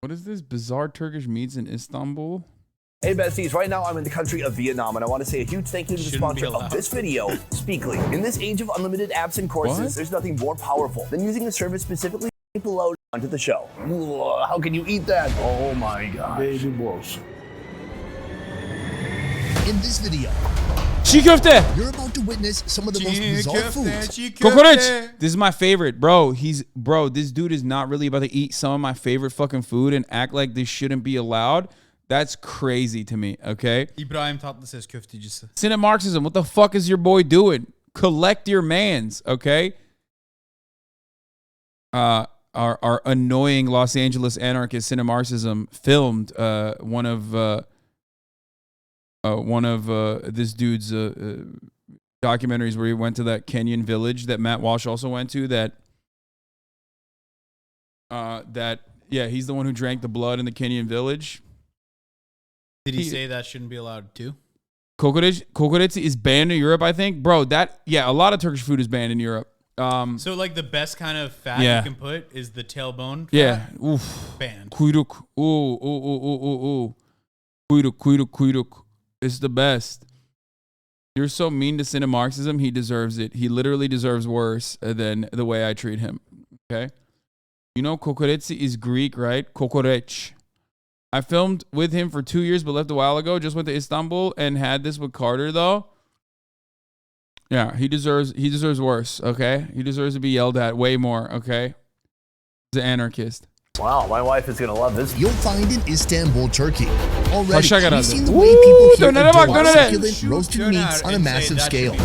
What is this? Bizarre Turkish meats in Istanbul? Hey besties, right now I'm in the country of Vietnam and I want to say a huge thank you to the sponsor of this video, Speakly. In this age of unlimited apps and courses, there's nothing more powerful than using a service specifically below onto the show. Ugh, how can you eat that? Oh my god. Baby balls. In this video, Çiğ köfte. you're about to witness some of the most bizarre foods. Kokoreç. This is my favorite, bro. This dude is not really about to eat some of my favorite fucking food and act like this shouldn't be allowed. That's crazy to me, okay? İbrahim Tatlıses köftecisi. Senate Marxism, what the fuck is your boy doing? Collect your mans, okay? Our annoying Los Angeles anarchist Senate Marxism filmed one of this dude's documentaries where he went to that Kenyan village that Matt Walsh also went to. He's the one who drank the blood in the Kenyan village. Did he say that shouldn't be allowed too? Kokoreç is banned in Europe, I think. Bro, a lot of Turkish food is banned in Europe. So like the best kind of fat you can put is the tailbone fat? Yeah. Oof. Banned. Kuyruk. Ooh. Kuyruk. It's the best. You're so mean to Senate Marxism. He deserves it. He literally deserves worse than the way I treat him. Okay? You know kokoreç is Greek, right? Kokoreç. I filmed with him for 2 years, but left a while ago. Just went to Istanbul and had this with Carter, though. Yeah, he deserves worse, okay? He deserves to be yelled at way more, okay? He's an anarchist. Wow, my wife is gonna love this. You'll find in Istanbul, Turkey. Already, Başa we've seen the kadar. way people here Dönere bak, adore dönere. succulent roasted meats on a massive scale.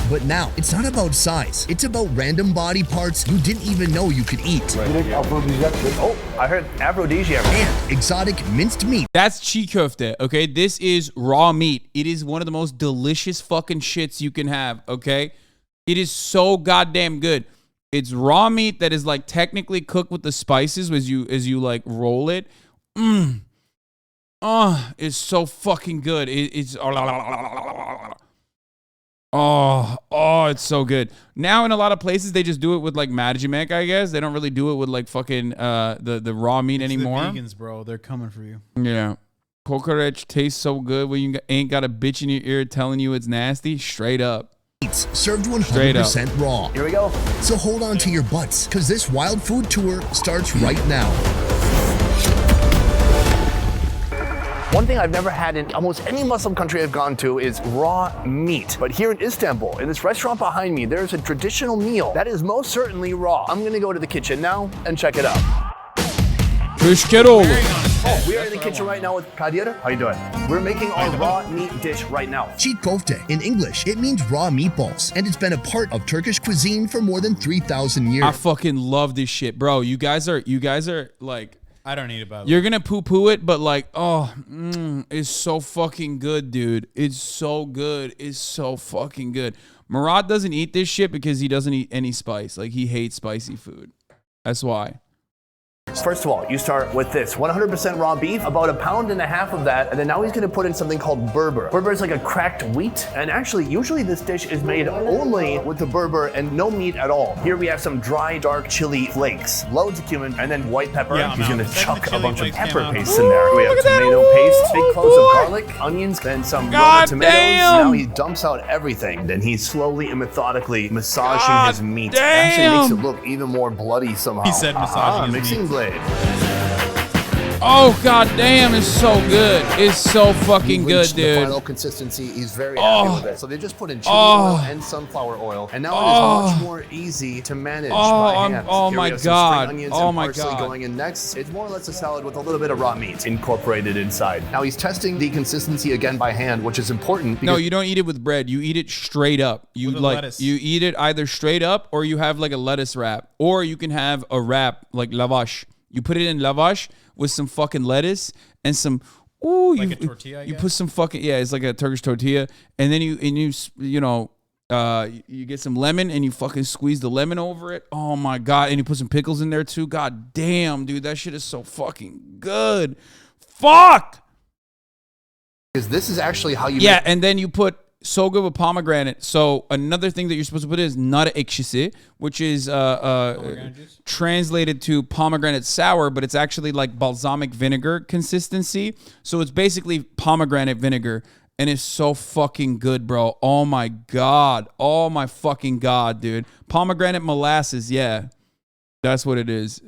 But now, it's not about size. It's about random body parts you didn't even know you could eat. Oh, I heard aphrodisiac. And exotic minced meat. That's çiğ köfte, okay? This is raw meat. It is one of the most delicious fucking shits you can have, okay? It is so goddamn good. It's raw meat that is like technically cooked with the spices as you like roll it. It's so fucking good. It's so good. Now in a lot of places they just do it with like mercimek, I guess. They don't really do it with like fucking the raw meat anymore. The vegans, bro, they're coming for you. Yeah. Kokoreç tastes so good when you ain't got a bitch in your ear telling you it's nasty. Straight up. Served 100% raw. Here we go. So hold on to your butts, because this wild food tour starts right now. One thing I've never had in almost any Muslim country I've gone to is raw meat. But here in Istanbul, in this restaurant behind me, there's a traditional meal that is most certainly raw. I'm gonna go to the kitchen now and check it out. Oh, we are in the kitchen right now with Kadir. How you doing? We're making our raw meat dish right now. Çiğ köfte. In English, it means raw meatballs, and it's been a part of Turkish cuisine for more than 3,000 years. I fucking love this shit, bro. You guys are like, I don't eat it, by the way. you're gonna poo-poo it, but like, it's so fucking good, dude. It's so good. It's so fucking good. Murat doesn't eat this shit because he doesn't eat any spice. Like, he hates spicy food. That's why. First of all, you start with this 100% raw beef, about 1.5 pounds of that, and then now he's gonna put in something called berber. Berber is like a cracked wheat, and actually, usually this dish is made only with the berber and no meat at all. Here we have some dry, dark chili flakes, loads of cumin, and then white pepper. He's gonna chuck a bunch of pepper paste in there. We have tomato paste, big cloves of garlic, onions, then some Roma tomatoes. Now he dumps out everything. Then he's slowly and methodically massaging his meat. Actually makes it look even more bloody somehow. He said massaging his mixing meat. blade. Oh, god damn, it's so good. It's so fucking good, The dude. final consistency, he's very happy with it. So they just put in chili oil and sunflower oil, and now it is much more easy to manage by hand. Oh Here my we have some god. spring onions Oh and my parsley god. going in next. It's more or less a salad with a little bit of raw meat incorporated inside. Now he's testing the consistency again by hand, which is important. No, you don't eat it with bread. You eat it straight up. You With a like lettuce. you eat it either straight up or you have like a lettuce wrap, or you can have a wrap like lavash. You put it in lavash with some fucking lettuce and some Like a tortilla, I you guess? put some fucking it's like a Turkish tortilla, and then you get some lemon and you fucking squeeze the lemon over it. Oh my god, and you put some pickles in there too. God damn, dude, that shit is so fucking good. Fuck. Because this is actually how you Yeah, and then you put so good with pomegranate. So another thing that you're supposed to put is nar ekşisi, which is translated to pomegranate sour, but it's actually like balsamic vinegar consistency. So it's basically pomegranate vinegar, and it's so fucking good, bro. Oh my god. Oh my fucking god, dude. Pomegranate molasses, yeah. That's what it is.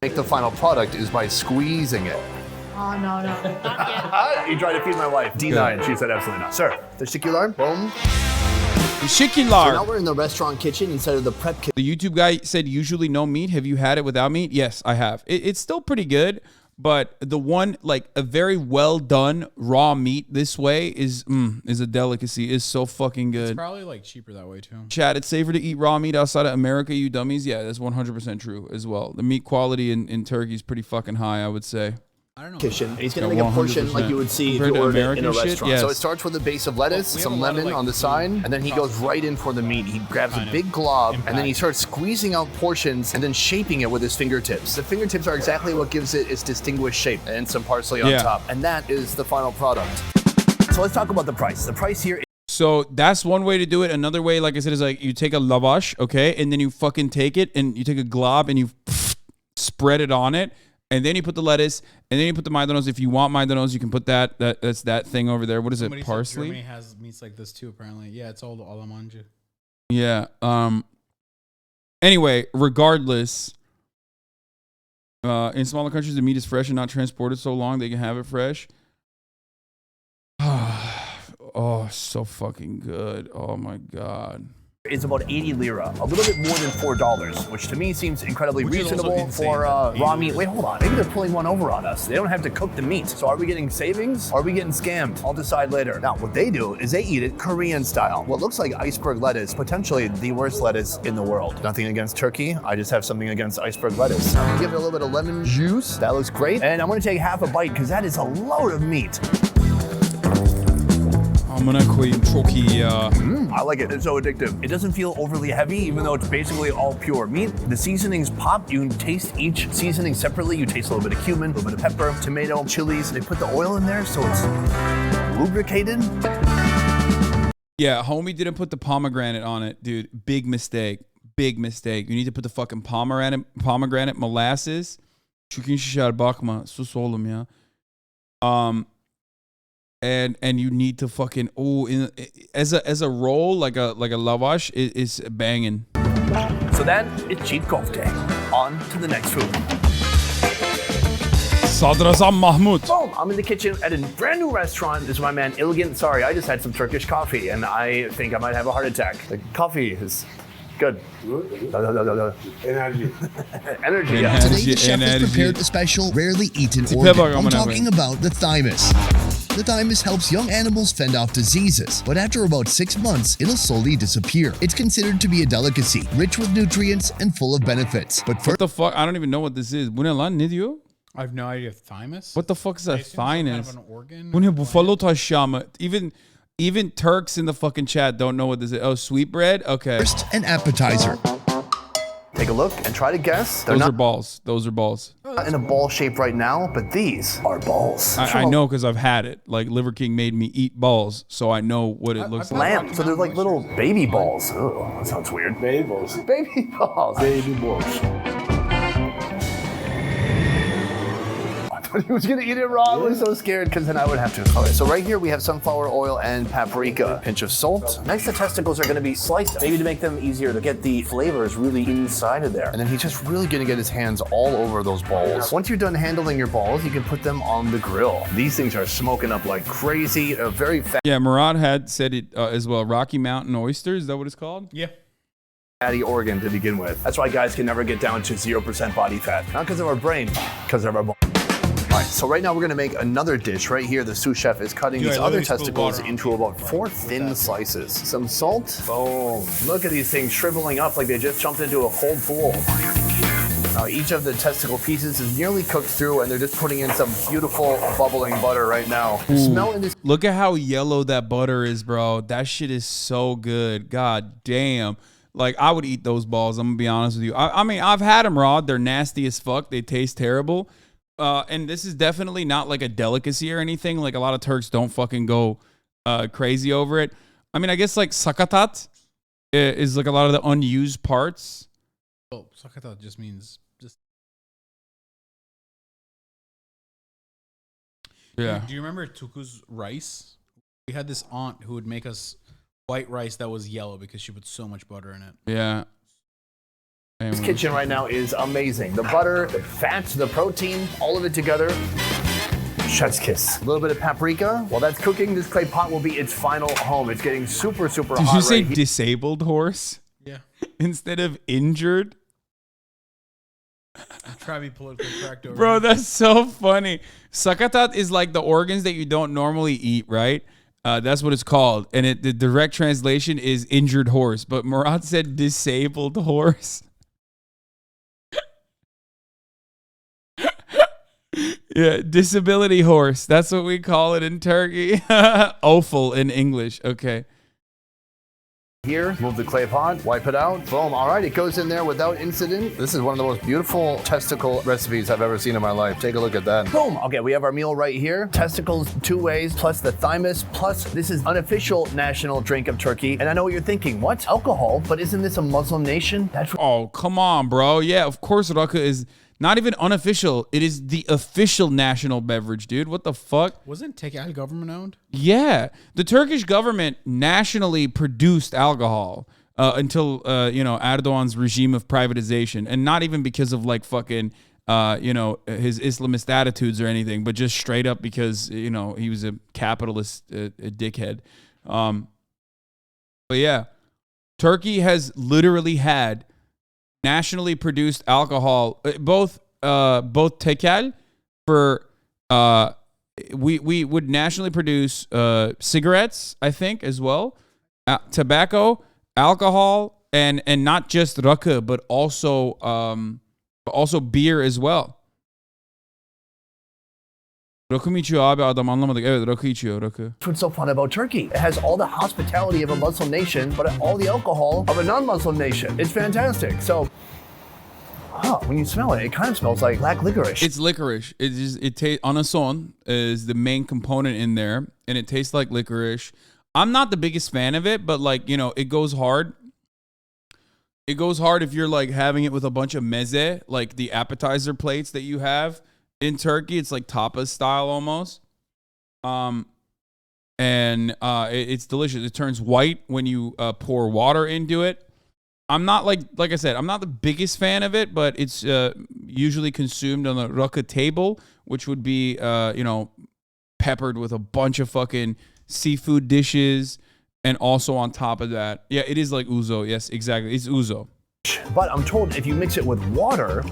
Make the final product is by squeezing it. Oh, no, not yet. You tried to feed my wife. D9, she said absolutely not. Sir, the shikular, boom. Shikilar. So now we're in the restaurant kitchen instead of the prep kitchen. The YouTube guy said usually no meat. Have you had it without meat? Yes, I have. It's still pretty good, but the one, like a very well done raw meat this way is a delicacy. Is so fucking good. It's probably like cheaper that way too. Chad, it's safer to eat raw meat outside of America, you dummies. Yeah, that's 100% true as well. The meat quality in Turkey is pretty fucking high, I would say. I don't know. Kitchen. And he's gonna make a portion like you would see if you ordered in a restaurant. Yes. So it starts with a base of lettuce, some lemon on the side, and then he goes right in for the meat. He grabs a big glob, and then he starts squeezing out portions and then shaping it with his fingertips. The fingertips are exactly what gives it its distinguished shape, and some parsley on top. And that is the final product. So let's talk about the price. The price here is so that's one way to do it. Another way, like I said, is like you take a lavash, okay, and then you fucking take it and you take a glob and you spread it on it. And then you put the lettuce, and then you put the maydanoz. If you want maydanoz, you can put that. That's that thing over there. What is it? Parsley? Germany has meats like this too, apparently. Yeah, it's all alamanja. Yeah. Anyway, regardless, in smaller countries, the meat is fresh and not transported so long they can have it fresh. Oh, so fucking good. Oh my god. It's about 80 lira, a little bit more than $4, which to me seems incredibly reasonable for raw meat. Wait, hold on. Maybe they're pulling one over on us. They don't have to cook the meat. So are we getting savings? Are we getting scammed? I'll decide later. Now, what they do is they eat it Korean style. What looks like iceberg lettuce, potentially the worst lettuce in the world. Nothing against Turkey. I just have something against iceberg lettuce. I'm gonna give it a little bit of lemon juice. That looks great. And I'm gonna take half a bite because that is a load of meat. Amına koyayım çok iyi ya. I like it. It's so addictive. It doesn't feel overly heavy, even though it's basically all pure meat. The seasonings pop. You taste each seasoning separately. You taste a little bit of cumin, a little bit of pepper, tomato, chilies. They put the oil in there, so it's lubricated. Yeah, homie didn't put the pomegranate on it, dude. Big mistake. Big mistake. You need to put the fucking pomegranate molasses. Çünkü şişer bakma. Sus oğlum ya. And you need to fucking as a roll like a lavash is banging. So then it's cheap kofte. On to the next food. Sadrazam Mahmut. Boom! I'm in the kitchen at a brand new restaurant. This is my man Ilgin. Sorry, I just had some Turkish coffee and I think I might have a heart attack. The coffee is good. Energy. Energy. Yeah. Today the chef has prepared a special, rarely eaten organ. I'm talking about the thymus. The thymus helps young animals fend off diseases, but after about 6 months, it'll slowly disappear. It's considered to be a delicacy, rich with nutrients and full of benefits. But what the fuck? I don't even know what this is. Bu ne lan? Ne diyor? I have no idea. Thymus? What the fuck is a thymus? Kind of an organ? Bu ne buffalo taşıya mı? Even Turks in the fucking chat don't know what this is. Oh, sweetbread? Okay. First, an appetizer. Take a look and try to guess. Those are balls. Those are balls. Not in a ball shape right now, but these are balls. I know because I've had it. Like Liver King made me eat balls, so I know what it looks like. Lamb. So they're like little baby balls. Oh, that sounds weird. Baby balls. Baby balls. Baby balls. He was gonna eat it raw. I was so scared because then I would have to. Okay, so right here we have sunflower oil and paprika. Pinch of salt. Next, the testicles are gonna be sliced, maybe to make them easier to get the flavors really inside of there. And then he's just really gonna get his hands all over those balls. Once you're done handling your balls, you can put them on the grill. These things are smoking up like crazy. Very fast. Yeah, Murad had said it as well. Rocky Mountain oysters. Is that what it's called? Yeah. Fatty organ to begin with. That's why guys can never get down to 0% body fat. Not because of our brain, because of our bone. All right, so right now we're gonna make another dish. Right here, the sous chef is cutting these other testicles into about 4 thin slices. Some salt. Boom. Look at these things shriveling up like they just jumped into a cold pool. Now each of the testicle pieces is nearly cooked through and they're just putting in some beautiful bubbling butter right now. Smell in this. Look at how yellow that butter is, bro. That shit is so good. God damn. Like, I would eat those balls. I'm gonna be honest with you. I mean, I've had them raw. They're nasty as fuck. They taste terrible. And this is definitely not like a delicacy or anything. Like a lot of Turks don't fucking go crazy over it. I mean, I guess like sakatat is like a lot of the unused parts. Oh, sakatat just means just. Yeah. Do you remember Tuku's rice? We had this aunt who would make us white rice that was yellow because she put so much butter in it. Yeah. This kitchen right now is amazing. The butter, the fats, the protein, all of it together. Chef's kiss. A little bit of paprika. While that's cooking, this clay pot will be its final home. It's getting super, super hot. Did you say right disabled horse? Yeah. Instead of injured? Try to be politically correct over Bro, here. that's so funny. Sakatat is like the organs that you don't normally eat, right? That's what it's called. And the direct translation is injured horse. But Murat said disabled horse. Yeah, disability horse. That's what we call it in Turkey. Offal in English. Okay. Here, move the clay pot, wipe it out. Boom. All right, it goes in there without incident. This is one of the most beautiful testicle recipes I've ever seen in my life. Take a look at that. Boom. Okay, we have our meal right here. Testicles 2 ways, plus the thymus, plus this is unofficial national drink of Turkey. And I know what you're thinking. What? Alcohol? But isn't this a Muslim nation? That's Oh, come on, bro. Yeah, of course Rakı is not even unofficial. It is the official national beverage, dude. What the fuck? Wasn't Tekel government owned? Yeah. The Turkish government nationally produced alcohol until, Erdogan's regime of privatization. And not even because of like fucking, his Islamist attitudes or anything, but just straight up because, he was a capitalist a dickhead. But yeah, Turkey has literally had nationally produced alcohol, both tekel for we would nationally produce cigarettes, I think, as well, tobacco, alcohol, and not just rakı, but also beer as well. Rakı mı içiyor abi adam anlamadık. Evet rakı içiyor rakı. what's so fun about Turkey. It has all the hospitality of a Muslim nation, but all the alcohol of a non-Muslim nation. It's fantastic. So, when you smell it, it kind of smells like black licorice. It's licorice. It tastes anason is the main component in there, and it tastes like licorice. I'm not the biggest fan of it, but like it goes hard. It goes hard if you're like having it with a bunch of meze, like the appetizer plates that you have in Turkey. It's like tapas style almost. It's delicious. It turns white when you pour water into it. I'm not like I said, I'm not the biggest fan of it, but it's usually consumed on the rakı table, which would be peppered with a bunch of fucking seafood dishes, and also on top of that, yeah, it is like ouzo. Yes, exactly, it's ouzo. But I'm told if you mix it with water,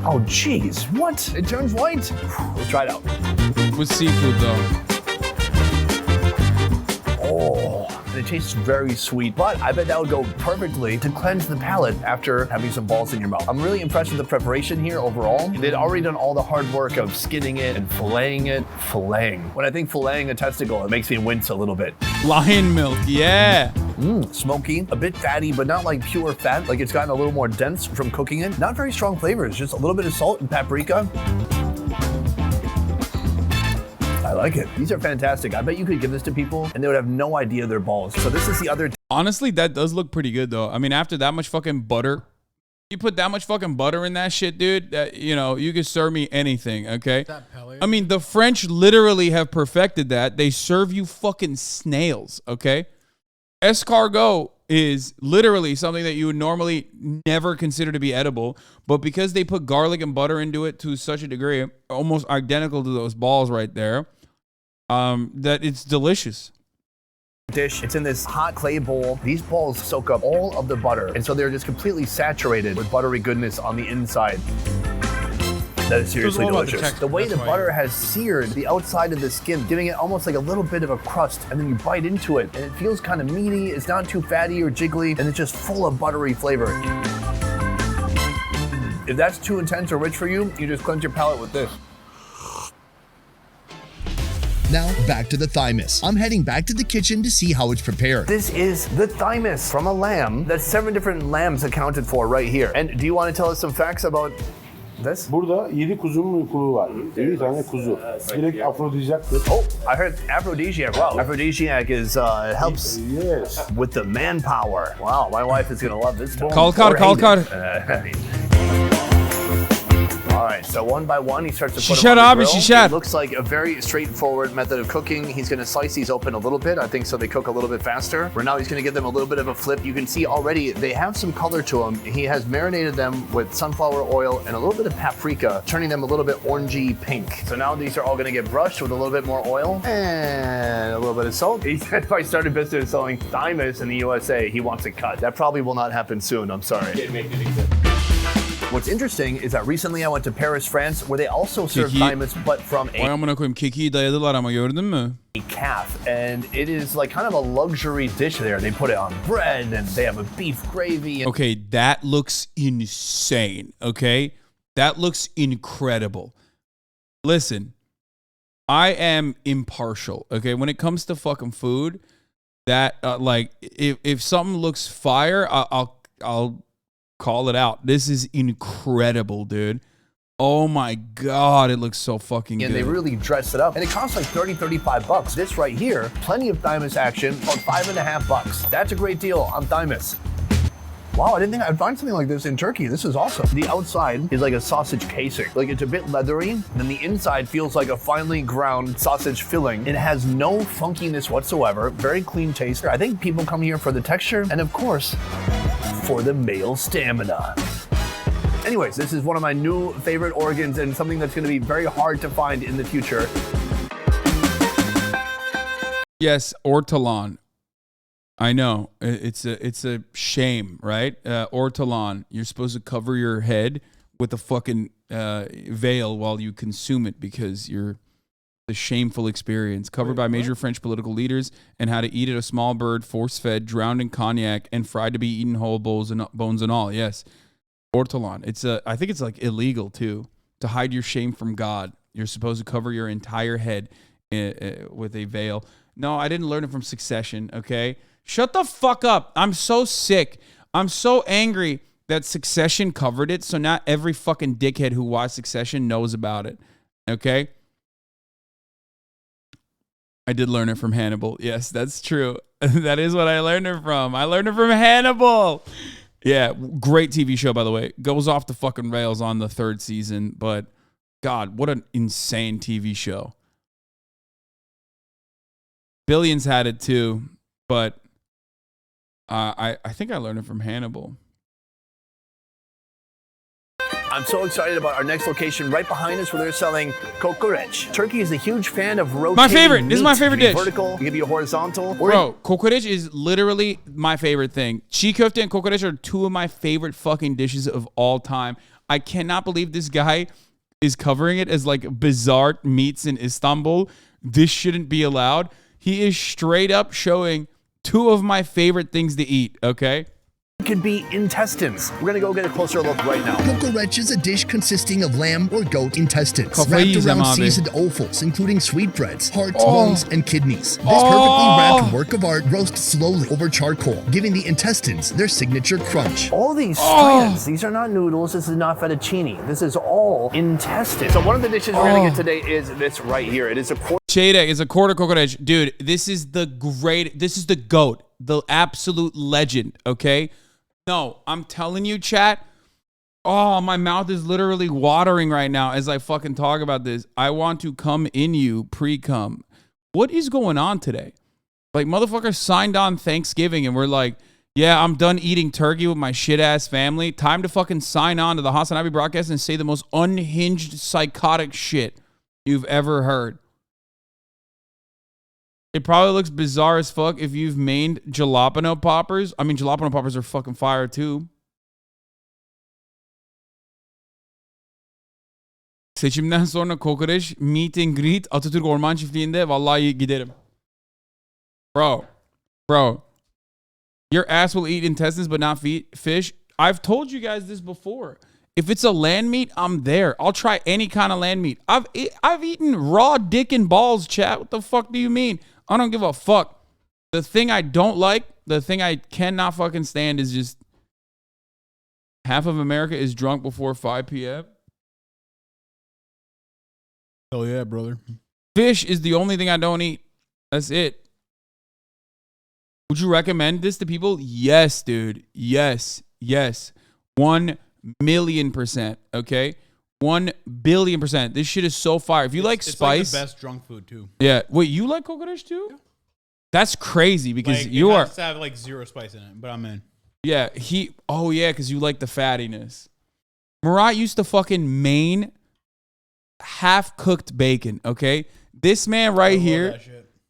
oh geez, what? It turns white? Let's try it out. With seafood though. Oh, and it tastes very sweet, but I bet that would go perfectly to cleanse the palate after having some balls in your mouth. I'm really impressed with the preparation here overall. They'd already done all the hard work of skinning it and filleting it. Filleting. When I think filleting a testicle, it makes me wince a little bit. Lion milk, yeah. Smoky, a bit fatty, but not like pure fat. Like it's gotten a little more dense from cooking it. Not very strong flavors, just a little bit of salt and paprika. I like it. These are fantastic. I bet you could give this to people and they would have no idea they're balls. So this is the other. Honestly, that does look pretty good though. I mean, after that much fucking butter, you put that much fucking butter in that shit, dude, that, you could serve me anything, okay? I mean, the French literally have perfected that. They serve you fucking snails, okay? Escargot is literally something that you would normally never consider to be edible, but because they put garlic and butter into it to such a degree, almost identical to those balls right there, that it's delicious. Dish. It's in this hot clay bowl. These balls soak up all of the butter, and so they're just completely saturated with buttery goodness on the inside. That is seriously delicious. The way the butter has seared the outside of the skin, giving it almost like a little bit of a crust, and then you bite into it, and it feels kind of meaty. It's not too fatty or jiggly, and it's just full of buttery flavor. If that's too intense or rich for you, you just cleanse your palate with this. Now, back to the thymus. I'm heading back to the kitchen to see how it's prepared. This is the thymus from a lamb. That's 7 different lambs accounted for right here. And do you want to tell us some facts about This? Burada 7 kuzunun uykuluğu var. 7 tane kuzu. Direkt afrodizyaktır. Oh, I heard aphrodisiac. Wow, aphrodisiac is helps Yes. with the manpower. Wow, my wife is gonna love this. Kalkar, kalkar. All right, so one by one, he starts to put Şişer them on the abi, grill. şişer. It looks like a very straightforward method of cooking. He's going to slice these open a little bit, I think, so they cook a little bit faster. For now, he's going to give them a little bit of a flip. You can see already they have some color to them. He has marinated them with sunflower oil and a little bit of paprika, turning them a little bit orangey pink. So now these are all going to get brushed with a little bit more oil and a little bit of salt. He said if I started business selling thymus in the USA, he wants it cut. That probably will not happen soon. I'm sorry. What's interesting is that recently I went to Paris, France, where they also serve Kiki. thymus, but from Vay amına koyayım, kekiği dayadılar ama gördün mü? a calf. And it is like kind of a luxury dish there. They put it on bread and they have a beef gravy. And Okay, that looks insane, okay? That looks incredible. Listen, I am impartial, okay? When it comes to fucking food, that, like, if something looks fire, I'll call it out. This is incredible, dude. Oh my God, it looks so fucking good. they really dress it up. And it costs like 30, 35 bucks. This right here, plenty of thymus action, about $5.50. That's a great deal on thymus. Wow, I didn't think I'd find something like this in Turkey. This is awesome. The outside is like a sausage casing. Like it's a bit leathery, then the inside feels like a finely ground sausage filling. It has no funkiness whatsoever. Very clean taste. I think people come here for the texture and of course, for the male stamina. Anyways, this is one of my new favorite organs and something that's gonna be very hard to find in the future. Yes, ortolan. I know. It's a shame, right? Ortolan. You're supposed to cover your head with a fucking veil while you consume it because you're the shameful experience. Covered by major French political leaders and how to eat it, a small bird, force-fed, drowned in cognac, and fried to be eaten whole, bones and all. Yes. Ortolan. I think it's like illegal too. To hide your shame from God, you're supposed to cover your entire head with a veil. No, I didn't learn it from Succession, okay? Shut the fuck up. I'm so sick. I'm so angry that Succession covered it, so not every fucking dickhead who watched Succession knows about it, okay? I did learn it from Hannibal. Yes, that's true. That is what I learned it from. I learned it from Hannibal. Yeah, great TV show, by the way. Goes off the fucking rails on the 3rd season, but God, what an insane TV show. Billions had it too, but I think I learned it from Hannibal. I'm so excited about our next location right behind us where they're selling kokoreç. Turkey is a huge fan of rotating My favorite. This is my meat. favorite It can be dish. Vertical, it can be horizontal. Or Bro, kokoreç is literally my favorite thing. Çiğ köfte and kokoreç are two of my favorite fucking dishes of all time. I cannot believe this guy is covering it as like bizarre meats in Istanbul. This shouldn't be allowed. He is straight up showing two of my favorite things to eat, okay? it could be intestines. We're gonna go get a closer look right now. Kokoreç is a dish consisting of lamb or goat intestines Kafayı wrapped yiyeceğim around abi. seasoned offals, including sweetbreads, hearts, lungs, and kidneys. This perfectly wrapped work of art roasts slowly over charcoal, giving the intestines their signature crunch. All these strands, these are not noodles, this is not fettuccine. This is all intestine. So one of the dishes we're gonna get today is this right here. It is a quarter Çeyrek is a quarter kokoreç. Dude, this is the GOAT, the absolute legend, okay? No, I'm telling you, chat. Oh, my mouth is literally watering right now as I fucking talk about this. I want to come in you pre-cum. What is going on today? Like, motherfuckers signed on Thanksgiving and we're like, yeah, I'm done eating turkey with my shit-ass family. Time to fucking sign on to the HasanAbi broadcast and say the most unhinged, psychotic shit you've ever heard. It probably looks bizarre as fuck if you've mained jalapeno poppers. I mean, jalapeno poppers are fucking fire too. Seçimden sonra kokoreç, meet and greet Atatürk Orman Çiftliği'nde vallahi giderim. Bro, your ass will eat intestines but not fish. I've told you guys this before. If it's a land meat, I'm there. I'll try any kind of land meat. I've eaten raw dick and balls, chat. What the fuck do you mean? I don't give a fuck. The thing I don't like, the thing I cannot fucking stand is just half of America is drunk before 5 p.m. Oh yeah, brother. Fish is the only thing I don't eat. That's it. Would you recommend this to people? Yes, dude. Yes. 1,000,000%. Okay? 1,000,000,000%. This shit is so fire. If you like spice. It's like the best drunk food too. Yeah. Wait, you like kokoreç too? Yeah. That's crazy because like, you it are. has to have like 0 spice in it, but I'm in. Yeah. Oh, yeah, because you like the fattiness. Murat used to fucking main half-cooked bacon, okay? This man right here.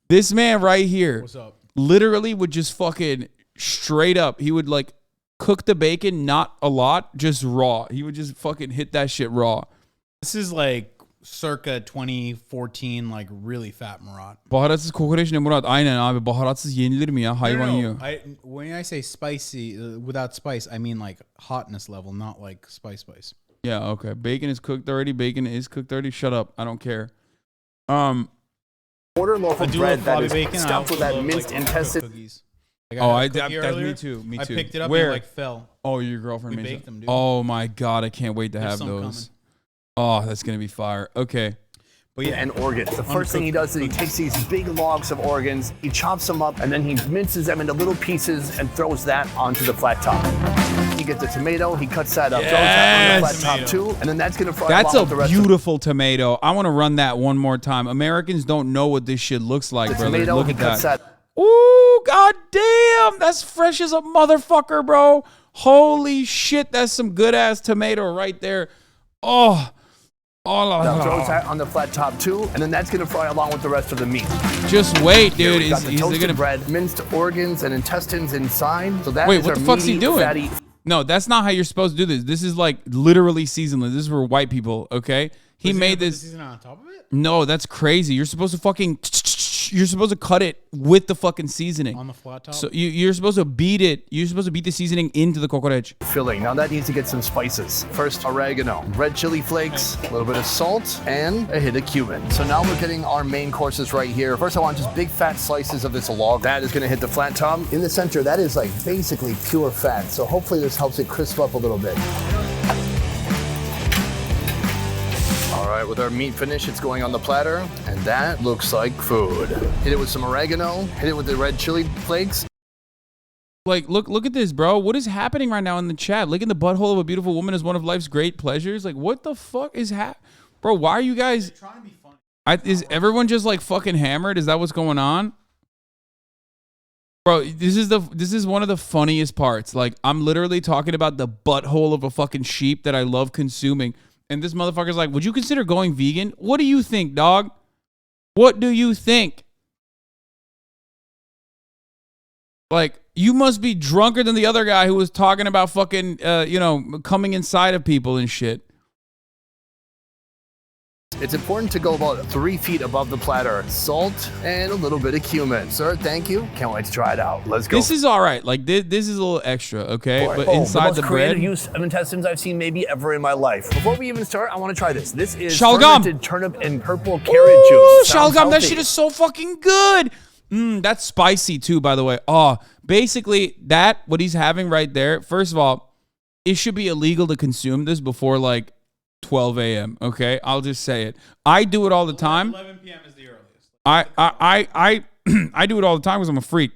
This man right here. What's up? Literally would just fucking straight up. He would like cook the bacon, not a lot, just raw. He would just fucking hit that shit raw. This is like circa 2014, like really fat Murat. Baharatsız kokoreç ne Murat? Aynen abi. Baharatsız yenilir mi ya? Hayvan yiyor. When I say spicy, without spice, I mean like hotness level, not like spice. Yeah, okay. Bacon is cooked already. Shut up. I don't care. Order loaf of bread that is bacon, stuffed with that minced intestine. Cookies. That's me too. I picked it up Where? and like fell. Oh, your girlfriend We made baked them, dude. Oh my god, I can't wait to have some those. coming. Oh, that's gonna be fire. Okay. But yeah, And organs. The first thing he does is he takes these big logs of organs, he chops them up, and then he minces them into little pieces and throws that onto the flat top. He gets the tomato, he cuts that up, throws that on the flat top too, and then that's gonna fry That's along a with the rest beautiful tomato. I want to run that one more time. Americans don't know what this shit looks like, of the brother. tomato. Look He at cuts that. that. Ooh, goddamn. That's fresh as a motherfucker, bro. Holy shit, that's some good ass tomato right there. Oh. Throws that on the flat top too, and then that's gonna fry along with the rest of the meat. Just wait, Here dude. we got the He's toasted gonna bread, minced organs and intestines inside. So that wait. is What our the fuck's he meaty, doing? fatty. No, that's not how you're supposed to do this. This is like literally seasonless. This is for white people. Okay, he made this. season on top of it No, that's crazy. You're supposed to fucking. You're supposed to cut it with the fucking seasoning on the flat top. So you're supposed to beat it. You're supposed to beat the seasoning into the kokoreç. Filling. Now that needs to get some spices. First, oregano, red chili flakes, a little bit of salt, and a hit of cumin. So now we're getting our main courses right here. First, I want just big fat slices of this log. That is gonna hit the flat top. In the center, that is like basically pure fat. So hopefully this helps it crisp up a little bit. All right, with our meat finish, it's going on the platter, and that looks like food. Hit it with some oregano, hit it with the red chili flakes. Like, look at this, bro. What is happening right now in the chat? Licking the butthole of a beautiful woman is one of life's great pleasures. Like, what the fuck is bro? Why are you guys trying to be funny? Is everyone just like fucking hammered? Is that what's going on? Bro, this is one of the funniest parts. Like, I'm literally talking about the butthole of a fucking sheep that I love consuming. And this motherfucker's like, would you consider going vegan? What do you think, dog? What do you think? Like, you must be drunker than the other guy who was talking about fucking, coming inside of people and shit. It's important to go about 3 feet above the platter. Salt and a little bit of cumin. Sir, thank you. Can't wait to try it out. Let's go. This is all right. Like, this is a little extra, okay? But inside the most bread. creative use of intestines I've seen maybe ever in my life. Before we even start, I want to try this. This is Shalgam. fermented turnip and purple carrot juice. Sounds Shalgam, that healthy. shit is so fucking good. That's spicy too, by the way. Oh, basically, what he's having right there, first of all, it should be illegal to consume this before like 12 a.m. Okay, I'll just say it. I do it all the time. 11 p.m. is the earliest. I do it all the time because I'm a freak.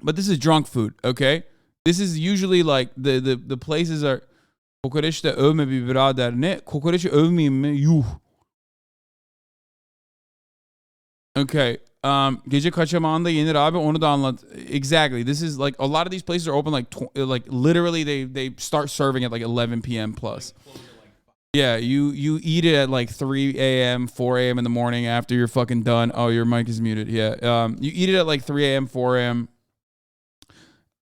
But this is drunk food. Okay, this is usually like the places are. Kokoreçte övme bir birader. Ne? Kokoreçi övmeyeyim mi? Yuh. Okay. Gece kaçamağında yenir abi, onu da anlat. Exactly. This is like a lot of these places are open like literally they start serving at like 11 p.m. plus. Yeah, you eat it at like 3 a.m., 4 a.m. in the morning after you're fucking done. Oh, your mic is muted. Yeah. You eat it at like 3 a.m., 4 a.m.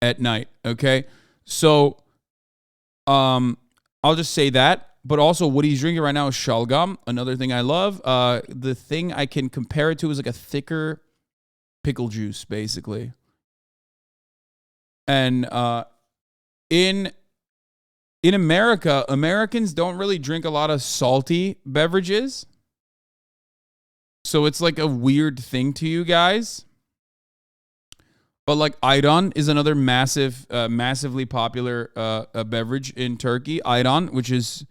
at night. Okay. So, I'll just say that. But also, what he's drinking right now is shalgam, another thing I love. The thing I can compare it to is like a thicker pickle juice, basically. And in America, Americans don't really drink a lot of salty beverages. So it's like a weird thing to you guys. But like ayran is another massively popular beverage in Turkey. Ayran, which is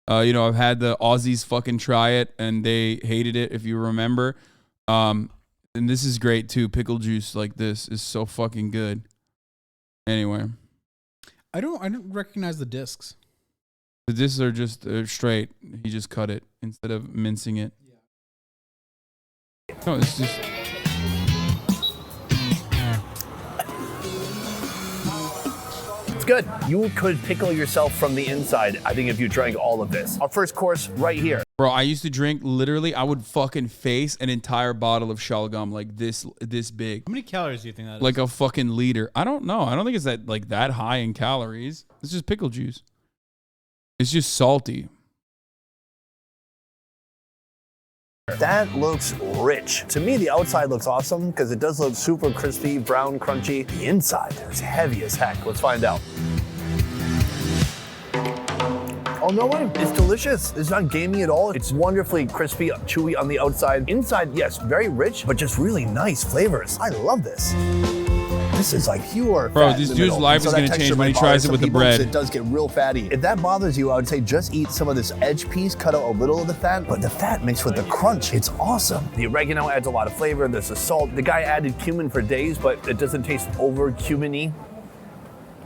You know, I've had the Aussies fucking try it and they hated it, if you remember. And this is great too. Pickle juice like this is so fucking good. Anyway, I don't recognize the discs. the discs are just straight. He just cut it instead of mincing it. No, it's just. Good. You could pickle yourself from the inside, I think, if you drank all of this. Our first course right here. Bro, I used to drink, literally, I would fucking face an entire bottle of shalgam like this big. How many calories do you think that is? Like a fucking liter. I don't know. I don't think it's that high in calories. It's just pickle juice. It's just salty. That looks rich. To me, the outside looks awesome because it does look super crispy, brown, crunchy. The inside is heavy as heck. Let's find out. Oh, no way. It's delicious. It's not gamey at all. It's wonderfully crispy, chewy on the outside. Inside, yes, very rich, but just really nice flavors. I love this. This is like pure Bro, fat this in the dude's middle. life So is that going to texture change when he might bother tries it some with the people 'cause bread. It does get real fatty. If that bothers you, I would say just eat some of this edge piece, cut out a little of the fat, but the fat mixed with the crunch, it's awesome. The oregano adds a lot of flavor. There's the salt. The guy added cumin for days, but it doesn't taste over cumin-y,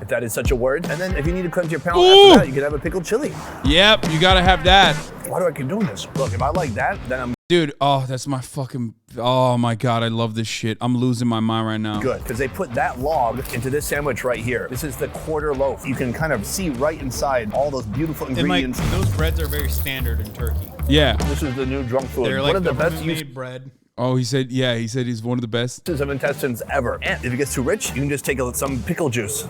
if that is such a word. And then if you need to cleanse your palate after that, you can have a pickled chili. Yep, you got to have that. Why do I keep doing this? Look, if I like that, then I'm Dude, oh, that's my fucking... Oh, my God, I love this shit. I'm losing my mind right now. good, because they put that log into this sandwich right here. This is the quarter loaf. You can kind of see right inside all those beautiful And like, ingredients. those breads are very standard in Turkey. Yeah. This is the new drunk food. They're One like of the best made bread. Oh, he said he's one of the best. uses of intestines ever. And if it gets too rich, you can just take some pickle juice.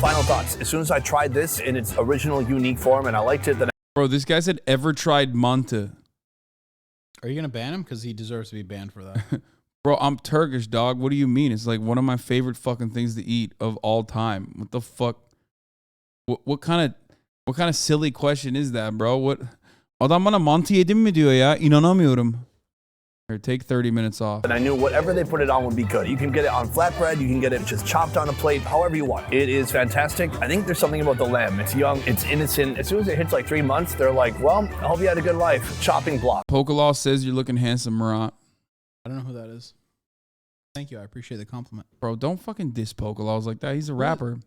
Final thoughts. As soon as I tried this in its original unique form and I liked it, then Bro, this guy said ever tried manta. Are you going to ban him? Because he deserves to be banned for that. Bro, I'm Turkish, dog. What do you mean? It's like one of my favorite fucking things to eat of all time. What the fuck? What kind of silly question is that, bro? What? Adam bana mantı yedim mi diyor ya? İnanamıyorum. Here, take 30 minutes off. I knew whatever they put it on would be good. You can get it on flatbread, you can get it just chopped on a plate, however you want. It is fantastic. I think there's something about the lamb. It's young, it's innocent. As soon as it hits like 3 months, they're like, well, I hope you had a good life. Chopping block. Pokalaw says you're looking handsome, Murat. I don't know who that is. Thank you. I appreciate the compliment. Bro, don't fucking diss Pokalaws like that. He's a rapper.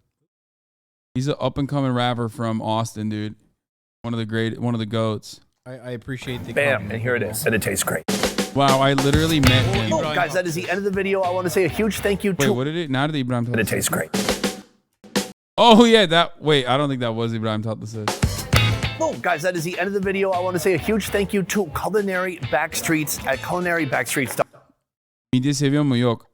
He's an up-and-coming rapper from Austin, dude. One of the GOATs. I appreciate the Bam, compliment. and here it is. And it tastes great. Wow, I literally met him. Oh, guys, that is the end of the video. I want to say a huge thank you Wait, to... what did it? Now did Ibrahim And it Tatlı tastes great. Oh, yeah, wait, I don't think that was Ibrahim Tatlı says. Oh, guys, that is the end of the video. I want to say a huge thank you to Culinary Backstreets at culinarybbackstreets.com. Midye seviyor mu? Yok.